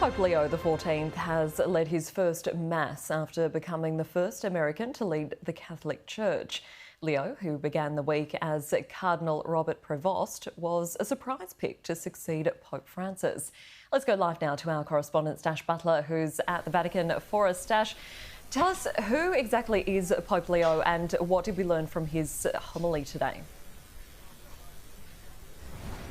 Pope Leo XIV has led his first Mass after becoming the first American to lead the Catholic Church. Leo, who began the week as Cardinal Robert Prevost, was a surprise pick to succeed Pope Francis. Let's go live now to our correspondent Stash Butler, who's at the Vatican for us. Stash, tell us, who exactly is Pope Leo and what did we learn from his homily today?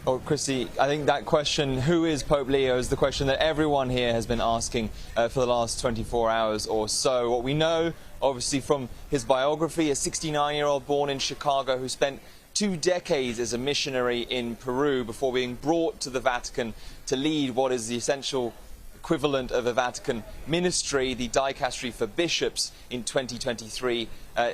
Oh, Christy, I think that question, who is Pope Leo, is the question that everyone here has been asking for the last 24 hours or so. What we know, obviously, from his biography, a 69-year-old born in Chicago who spent 2 decades as a missionary in Peru before being brought to the Vatican to lead what is the essential equivalent of a Vatican ministry, the dicastery for bishops, in 2023,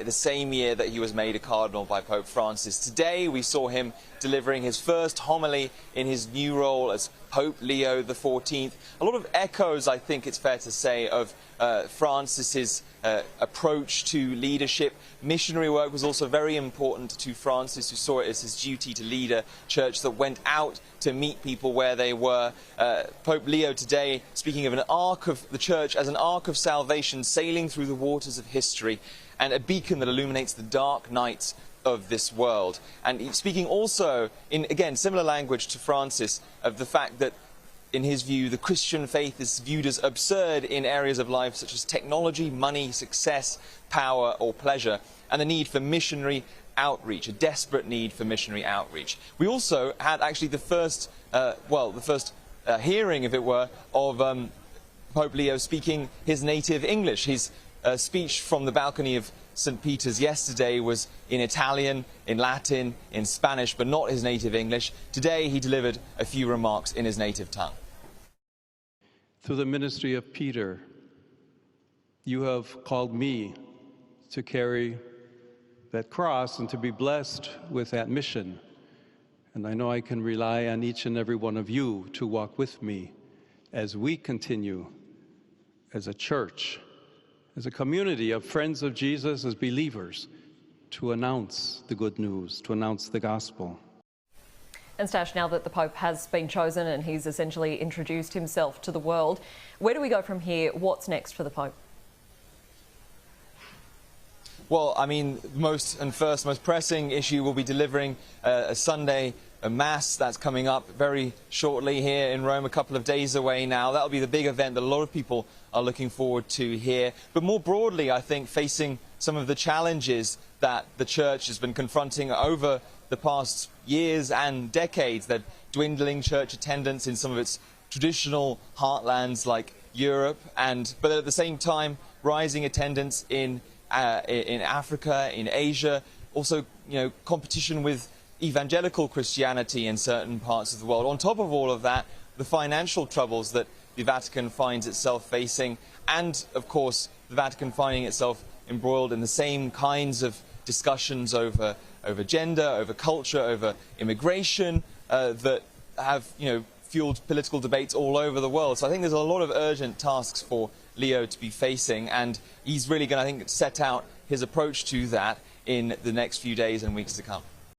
the same year that he was made a cardinal by Pope Francis. Today we saw him delivering his first homily in his new role as Pope Leo XIV. A lot of echoes, I think it's fair to say, of Francis's approach to leadership. Missionary work was also very important to Francis, who saw it as his duty to lead a church that went out to meet people where they were. Pope Leo today speaking of an ark of the church as an ark of salvation sailing through the waters of history and a beacon that illuminates the dark nights of this world. And he's speaking also in, again, similar language to Francis, of the fact that in his view, the Christian faith is viewed as absurd in areas of life such as technology, money, success, power or pleasure, and the need for missionary outreach, a desperate need for missionary outreach. We also had actually the first, hearing, if it were, of Pope Leo speaking his native English. His speech from the balcony of St. Peter's yesterday was in Italian, in Latin, in Spanish, but not his native English. Today he delivered a few remarks in his native tongue. Through the ministry of Peter, you have called me to carry that cross and to be blessed with that mission. And I know I can rely on each and every one of you to walk with me as we continue as a church, as a community of friends of Jesus, as believers, to announce the good news, to announce the gospel. And Stash, now that the Pope has been chosen and he's essentially introduced himself to the world, where do we go from here? What's next for the Pope? Well, I mean, most pressing issue will be delivering a Sunday a Mass that's coming up very shortly here in Rome, a couple of days away now. That'll be the big event that a lot of people are looking forward to here. But more broadly, I think, facing some of the challenges that the Church has been confronting over the past years and decades, that dwindling church attendance in some of its traditional heartlands like Europe, but at the same time, rising attendance in Africa, in Asia, also, competition with evangelical Christianity in certain parts of the world. On top of all of that, the financial troubles that the Vatican finds itself facing, and of course the Vatican finding itself embroiled in the same kinds of discussions over gender, over culture, over immigration that have fueled political debates all over the world. So I think there's a lot of urgent tasks for Leo to be facing, and he's really going to, I think, set out his approach to that in the next few days and weeks to come.